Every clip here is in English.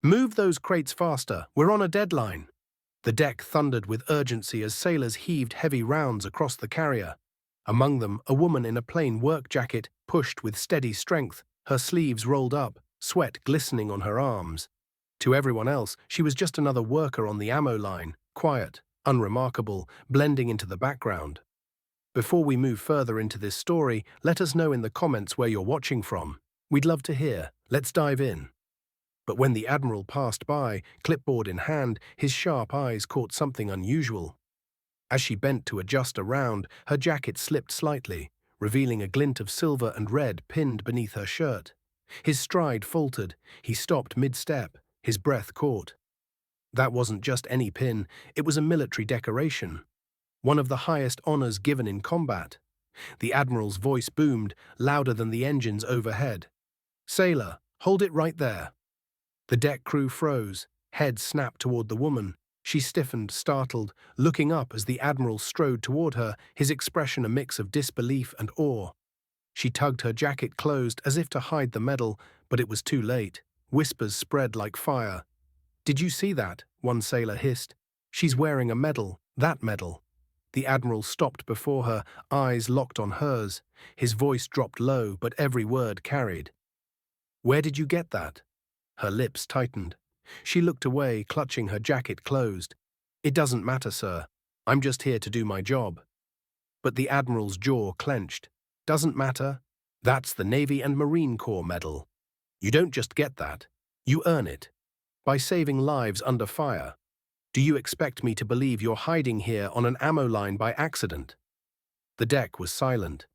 Move those crates faster, we're on a deadline. The deck thundered with urgency as sailors heaved heavy rounds across the carrier. Among them, a woman in a plain work jacket pushed with steady strength, her sleeves rolled up, sweat glistening on her arms. To everyone else, she was just another worker on the ammo line, quiet, unremarkable, blending into the background. Before we move further into this story, let us know in the comments where you're watching from. We'd love to hear. Let's dive in. But when the Admiral passed by, clipboard in hand, his sharp eyes caught something unusual. As she bent to adjust a round, her jacket slipped slightly, revealing a glint of silver and red pinned beneath her shirt. His stride faltered, he stopped mid-step, his breath caught. That wasn't just any pin, it was a military decoration. One of the highest honors given in combat. The Admiral's voice boomed, louder than the engines overhead. "Sailor, hold it right there." The deck crew froze, heads snapped toward the woman. She stiffened, startled, looking up as the Admiral strode toward her, his expression a mix of disbelief and awe. She tugged her jacket closed as if to hide the medal, but it was too late. Whispers spread like fire. "Did you see that?" one sailor hissed. "She's wearing a medal, that medal." The Admiral stopped before her, eyes locked on hers. His voice dropped low, but every word carried. "Where did you get that?" Her lips tightened. She looked away, clutching her jacket closed. "It doesn't matter, sir. I'm just here to do my job." But the Admiral's jaw clenched. "Doesn't matter? That's the Navy and Marine Corps medal. You don't just get that. You earn it. By saving lives under fire. Do you expect me to believe you're hiding here on an ammo line by accident?" The deck was silent.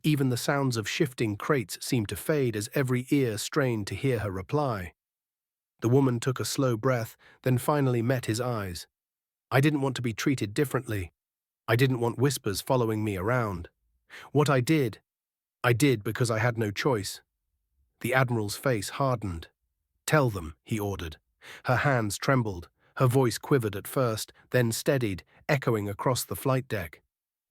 Even the sounds of shifting crates seemed to fade as every ear strained to hear her reply. The woman took a slow breath, then finally met his eyes. "I didn't want to be treated differently. I didn't want whispers following me around. What I did because I had no choice." The Admiral's face hardened. "Tell them," he ordered. Her hands trembled. Her voice quivered at first, then steadied, echoing across the flight deck.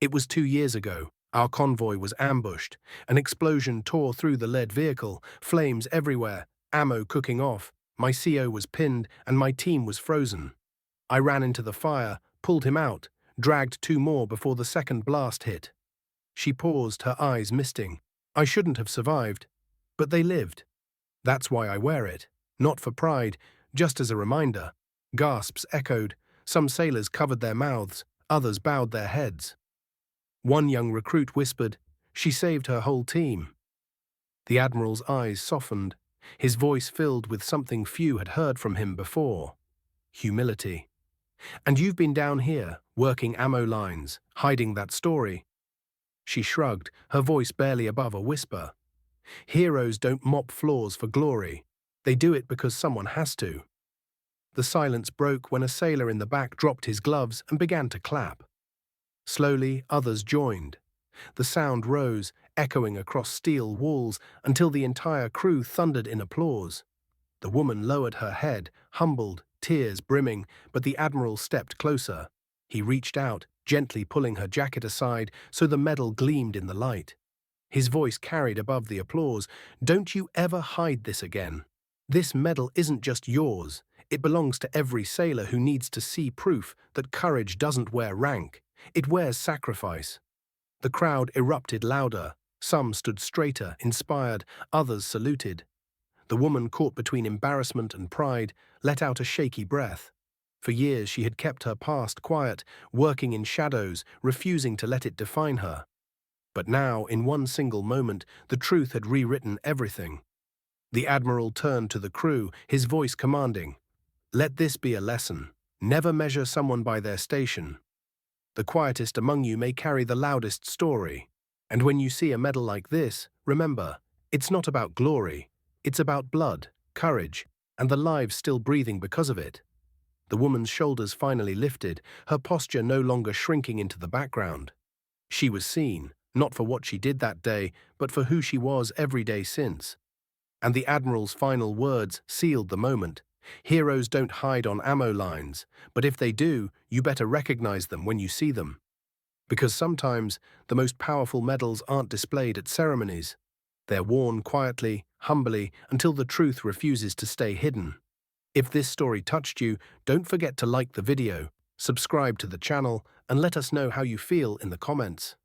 "It was 2 years ago. Our convoy was ambushed. An explosion tore through the lead vehicle, flames everywhere, ammo cooking off. My CO was pinned, and my team was frozen. I ran into the fire, pulled him out, dragged 2 more before the second blast hit." She paused, her eyes misting. "I shouldn't have survived. But they lived. That's why I wear it. Not for pride, just as a reminder." Gasps echoed. Some sailors covered their mouths, others bowed their heads. One young recruit whispered, "She saved her whole team." The Admiral's eyes softened. His voice filled with something few had heard from him before. Humility. "And you've been down here, working ammo lines, hiding that story." She shrugged, her voice barely above a whisper. "Heroes don't mop floors for glory. They do it because someone has to." The silence broke when a sailor in the back dropped his gloves and began to clap. Slowly, others joined. The sound rose, echoing across steel walls until the entire crew thundered in applause. The woman lowered her head, humbled, tears brimming, but the Admiral stepped closer. He reached out, gently pulling her jacket aside so the medal gleamed in the light. His voice carried above the applause. "Don't you ever hide this again. This medal isn't just yours. It belongs to every sailor who needs to see proof that courage doesn't wear rank. It wears sacrifice." The crowd erupted louder. Some stood straighter, inspired, others saluted. The woman, caught between embarrassment and pride, let out a shaky breath. For years she had kept her past quiet, working in shadows, refusing to let it define her. But now, in one single moment, the truth had rewritten everything. The Admiral turned to the crew, his voice commanding, "Let this be a lesson. Never measure someone by their station. The quietest among you may carry the loudest story. And when you see a medal like this, remember, it's not about glory. It's about blood, courage, and the lives still breathing because of it." The woman's shoulders finally lifted, her posture no longer shrinking into the background. She was seen, not for what she did that day, but for who she was every day since. And the Admiral's final words sealed the moment. "Heroes don't hide on ammo lines, but if they do, you better recognize them when you see them." Because sometimes the most powerful medals aren't displayed at ceremonies. They're worn quietly, humbly, until the truth refuses to stay hidden. If this story touched you, don't forget to like the video, subscribe to the channel, and let us know how you feel in the comments.